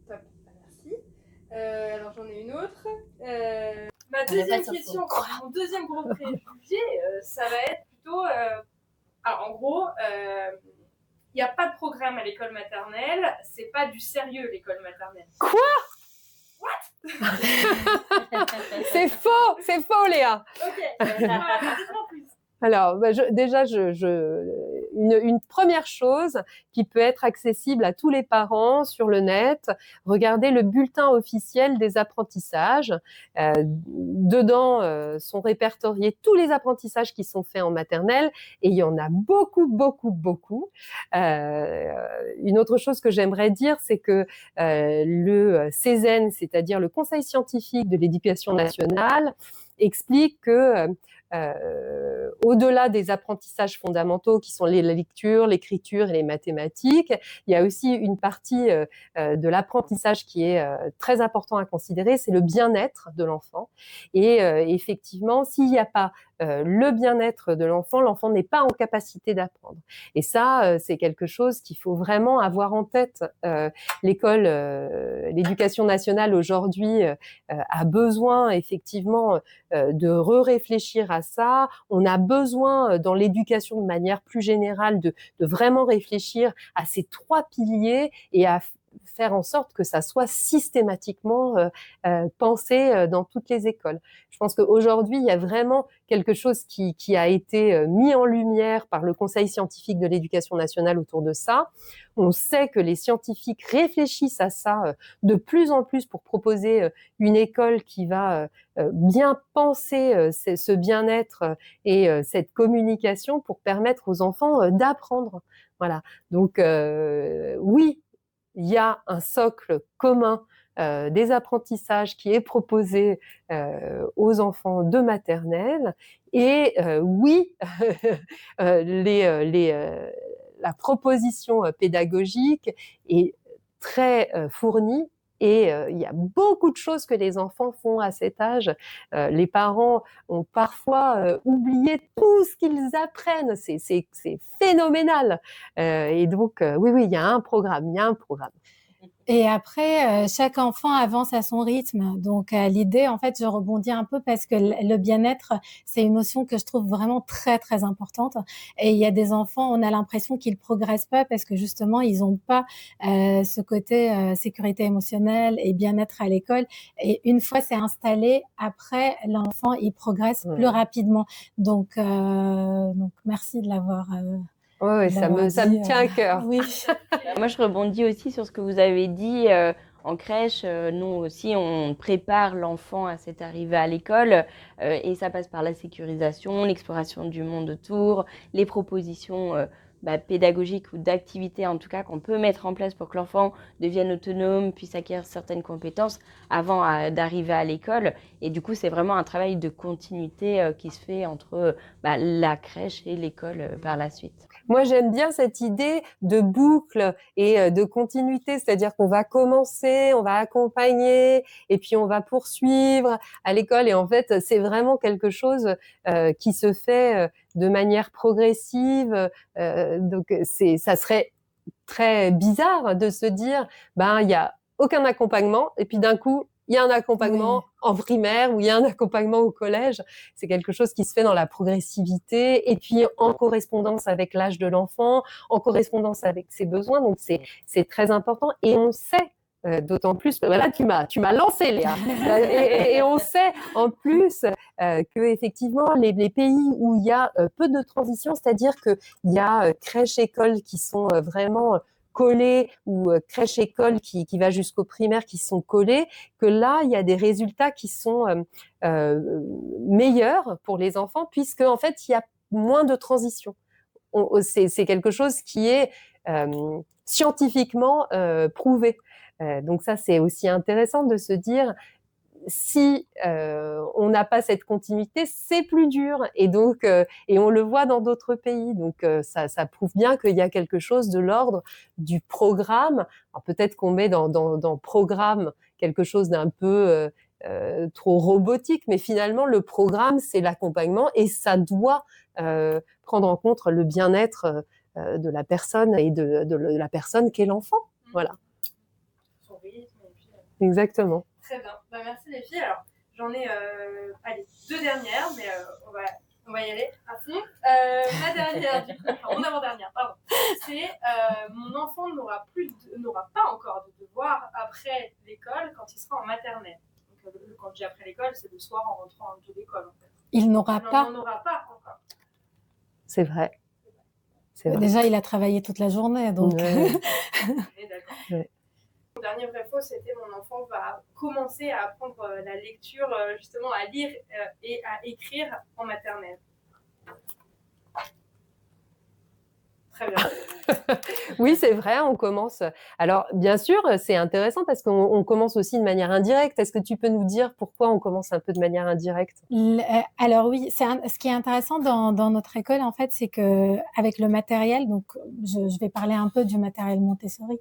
Top, merci. Alors j'en ai une autre. Ma deuxième question, mon deuxième gros préjugé, ça va être plutôt... alors en gros, il n'y a pas de programme à l'école maternelle, c'est pas du sérieux l'école maternelle. Quoi? C'est faux, Léa. Ok, dites-moi plus. Alors, une première chose qui peut être accessible à tous les parents sur le net, regardez le bulletin officiel des apprentissages. Dedans sont répertoriés tous les apprentissages qui sont faits en maternelle et il y en a beaucoup. Une autre chose que j'aimerais dire, c'est que le CESEN, c'est-à-dire le Conseil scientifique de l'éducation nationale, explique que au-delà des apprentissages fondamentaux qui sont la lecture, l'écriture et les mathématiques, il y a aussi une partie de l'apprentissage qui est très important à considérer, c'est le bien-être de l'enfant. Et effectivement, s'il n'y a pas le bien-être de l'enfant, l'enfant n'est pas en capacité d'apprendre. Et ça, c'est quelque chose qu'il faut vraiment avoir en tête. L'école, l'éducation nationale aujourd'hui a besoin effectivement de réfléchir à ça. On a besoin dans l'éducation de manière plus générale de vraiment réfléchir à ces 3 piliers et à faire en sorte que ça soit systématiquement pensé dans toutes les écoles. Je pense qu'aujourd'hui, il y a vraiment quelque chose qui a été mis en lumière par le Conseil scientifique de l'éducation nationale autour de ça. On sait que les scientifiques réfléchissent à ça de plus en plus pour proposer une école qui va bien penser ce bien-être et cette communication pour permettre aux enfants d'apprendre. Voilà. Donc oui, il y a un socle commun des apprentissages qui est proposé aux enfants de maternelle et oui, la proposition pédagogique est très fournie. Et il y a beaucoup de choses que les enfants font à cet âge. Les parents ont parfois oublié tout ce qu'ils apprennent. C'est phénoménal. Et donc, oui, il y a un programme. Et après, chaque enfant avance à son rythme. Donc, l'idée, en fait, je rebondis un peu parce que le bien-être, c'est une notion que je trouve vraiment très, très importante. Et il y a des enfants, on a l'impression qu'ils progressent pas parce que justement, ils ont pas ce côté sécurité émotionnelle et bien-être à l'école. Et une fois c'est installé, après, l'enfant, il progresse plus rapidement. Donc, merci de l'avoir Oui, ça me tient à cœur. Oui. Moi, je rebondis aussi sur ce que vous avez dit. En crèche, nous aussi, on prépare l'enfant à cette arrivée à l'école et ça passe par la sécurisation, l'exploration du monde autour, les propositions pédagogiques ou d'activités en tout cas qu'on peut mettre en place pour que l'enfant devienne autonome, puisse acquérir certaines compétences avant d'arriver à l'école. Et du coup, c'est vraiment un travail de continuité qui se fait entre la crèche et l'école par la suite. Moi, j'aime bien cette idée de boucle et de continuité, c'est-à-dire qu'on va commencer, on va accompagner et puis on va poursuivre à l'école. Et en fait, c'est vraiment quelque chose qui se fait de manière progressive. Donc, ça serait très bizarre de se dire, il y a aucun accompagnement et puis d'un coup, il y a un accompagnement en primaire ou il y a un accompagnement au collège. C'est quelque chose qui se fait dans la progressivité et puis en correspondance avec l'âge de l'enfant, en correspondance avec ses besoins. Donc, c'est très important et on sait d'autant plus, voilà, tu m'as lancé, Léa. Et on sait en plus que effectivement les pays où il y a peu de transition, c'est-à-dire qu'il y a crèche, école qui sont vraiment collés ou crèche-école qui va jusqu'au primaire qui sont collés, que là, il y a des résultats qui sont meilleurs pour les enfants puisque en fait, il y a moins de transition. C'est quelque chose qui est scientifiquement prouvé. Donc ça, c'est aussi intéressant de se dire si on n'a pas cette continuité, c'est plus dur. Et donc, et on le voit dans d'autres pays. Donc, ça prouve bien qu'il y a quelque chose de l'ordre du programme. Alors, peut-être qu'on met dans programme quelque chose d'un peu trop robotique, mais finalement, le programme, c'est l'accompagnement et ça doit prendre en compte le bien-être de la personne et de la personne qu'est l'enfant. Voilà. Son rythme et puis, Exactement. Très bien. Bah, merci les filles. Alors, j'en ai allez, 2 dernières, mais on va y aller à fond. Ma dernière, du coup, enfin, mon avant-dernière, pardon, c'est mon enfant n'aura pas encore de devoir après l'école quand il sera en maternelle. Donc, quand je dis après l'école, c'est le soir en rentrant de l'école. En fait. Il n'aura pas. Il n'en aura pas encore. C'est vrai. C'est vrai. Déjà, il a travaillé toute la journée, donc. Ouais. D'accord. Ouais. Mon dernier vrai faux, c'était mon enfant va commencer à apprendre la lecture, justement à lire et à écrire en maternelle. Très bien. Oui, c'est vrai, on commence. Alors, bien sûr, c'est intéressant parce qu'on commence aussi de manière indirecte. Est-ce que tu peux nous dire pourquoi on commence un peu de manière indirecte? Alors oui, ce qui est intéressant dans notre école, en fait, c'est que avec le matériel, donc je vais parler un peu du matériel Montessori,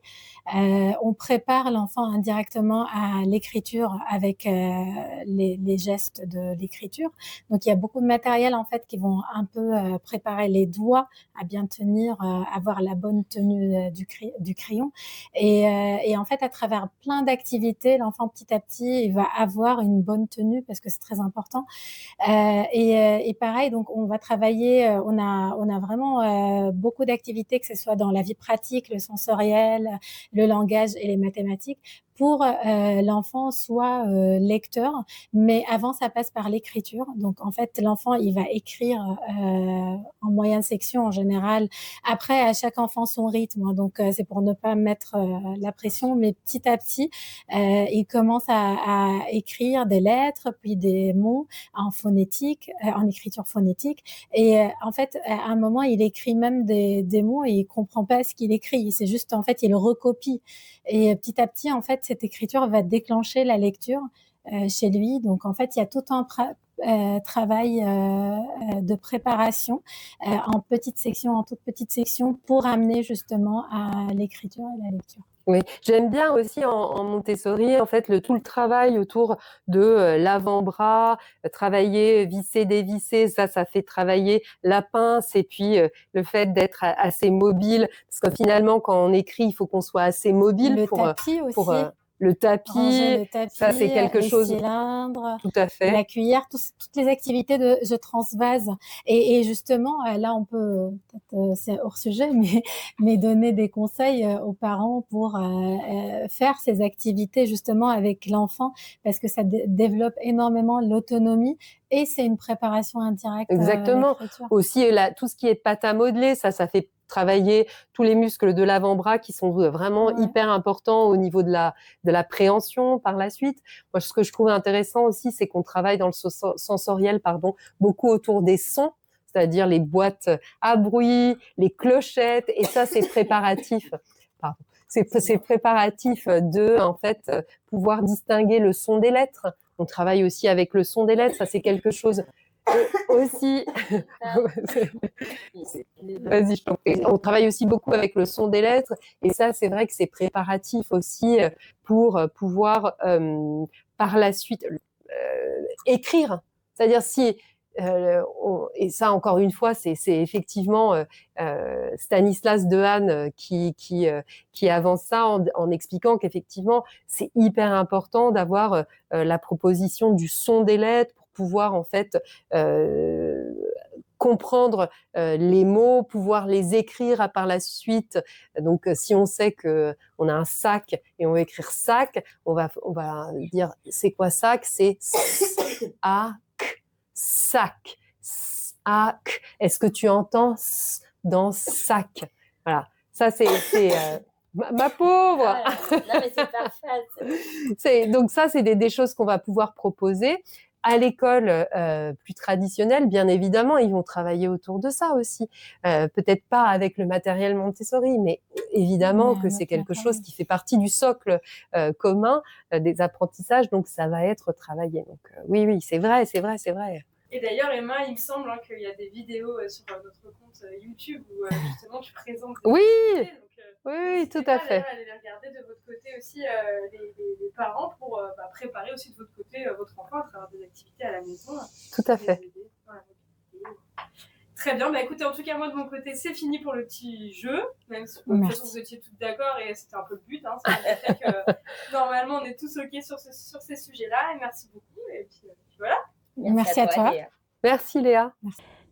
on prépare l'enfant indirectement à l'écriture avec les gestes de l'écriture. Donc il y a beaucoup de matériel en fait qui vont un peu préparer les doigts à bien tenir, avoir la bonne tenue du crayon. Et en fait, à travers plein d'activités, l'enfant petit à petit, il va avoir une bonne tenue parce que c'est très important. Et pareil, donc on va travailler, on a vraiment beaucoup d'activités, que ce soit dans la vie pratique, le sensoriel, le langage et les mathématiques, pour l'enfant soit lecteur, mais avant ça passe par l'écriture. Donc en fait, l'enfant il va écrire en moyenne section en général. Après, à chaque enfant son rythme, hein, donc c'est pour ne pas mettre la pression, mais petit à petit, il commence à écrire des lettres, puis des mots en phonétique, en écriture phonétique. Et en fait, à un moment, il écrit même des mots et il comprend pas ce qu'il écrit. C'est juste, en fait, il recopie. Et petit à petit, en fait, cette écriture va déclencher la lecture chez lui. Donc, en fait, il y a tout un travail de préparation en petites sections, en toutes petites sections, pour amener justement à l'écriture et la lecture. Oui, j'aime bien aussi en Montessori, en fait, tout le travail autour de l'avant-bras, travailler, visser, dévisser, ça fait travailler la pince et puis le fait d'être assez mobile, parce que finalement, quand on écrit, il faut qu'on soit assez mobile Le tapis aussi. Le tapis, ranger le tapis, ça c'est quelque les chose. Cylindres, tout à fait. La cuillère, toutes les activités de je transvase. Et justement, là on peut, peut-être c'est hors sujet, mais donner des conseils aux parents pour faire ces activités justement avec l'enfant, parce que ça développe énormément l'autonomie et c'est une préparation indirecte. Exactement. Aussi, tout ce qui est pâte à modeler, ça fait travailler tous les muscles de l'avant-bras qui sont vraiment hyper importants au niveau de la préhension par la suite. Moi, ce que je trouve intéressant aussi, c'est qu'on travaille dans le sensoriel, beaucoup autour des sons, c'est-à-dire les boîtes à bruit, les clochettes, et ça, c'est préparatif. Pardon. C'est préparatif de, en fait, pouvoir distinguer le son des lettres. On travaille aussi avec le son des lettres, ça c'est quelque chose aussi. Vas-y, je t'en prie. On travaille aussi beaucoup avec le son des lettres, et ça c'est vrai que c'est préparatif aussi pour pouvoir par la suite écrire. C'est-à-dire si et ça encore une fois c'est effectivement Stanislas Dehaene qui avance ça en expliquant qu'effectivement c'est hyper important d'avoir la proposition du son des lettres pour pouvoir en fait comprendre les mots, pouvoir les écrire par la suite. Donc, si on sait que on a un sac et on veut écrire sac, on va dire c'est quoi sac? C'est sac. Est-ce que tu entends dans sac? Voilà. Ça, c'est Ma pauvre. Non, mais c'est parfait. Donc ça, c'est des choses qu'on va pouvoir proposer. À l'école plus traditionnelle, bien évidemment, ils vont travailler autour de ça aussi. Peut-être pas avec le matériel Montessori, mais évidemment que c'est quelque chose qui fait partie du socle commun des apprentissages, donc ça va être travaillé. Donc oui, c'est vrai. Et d'ailleurs, Emma, il me semble qu'il y a des vidéos sur notre compte YouTube où justement tu présentes. Oui. Donc, Oui, tout à fait. Allez les regarder de votre côté aussi, les parents, pour préparer aussi de votre côté votre enfant à travers des activités à la maison. Tout à fait. Très bien, écoutez, en tout cas, moi de mon côté, c'est fini pour le petit jeu, même si de toute façon vous étiez toutes d'accord et c'était un peu le but. Ça fait que normalement on est tous OK sur ces sujets-là. Et merci beaucoup. Et puis voilà. Merci à toi. Léa. Merci Léa.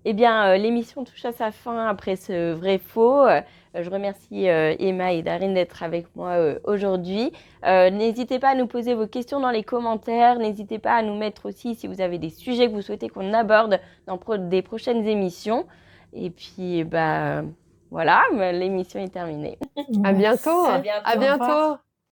Eh bien, l'émission touche à sa fin après ce vrai-faux. Je remercie Emma et Darine d'être avec moi aujourd'hui. N'hésitez pas à nous poser vos questions dans les commentaires. N'hésitez pas à nous mettre aussi si vous avez des sujets que vous souhaitez qu'on aborde dans des prochaines émissions. Et puis, voilà, l'émission est terminée. À bientôt. À bientôt. À bientôt.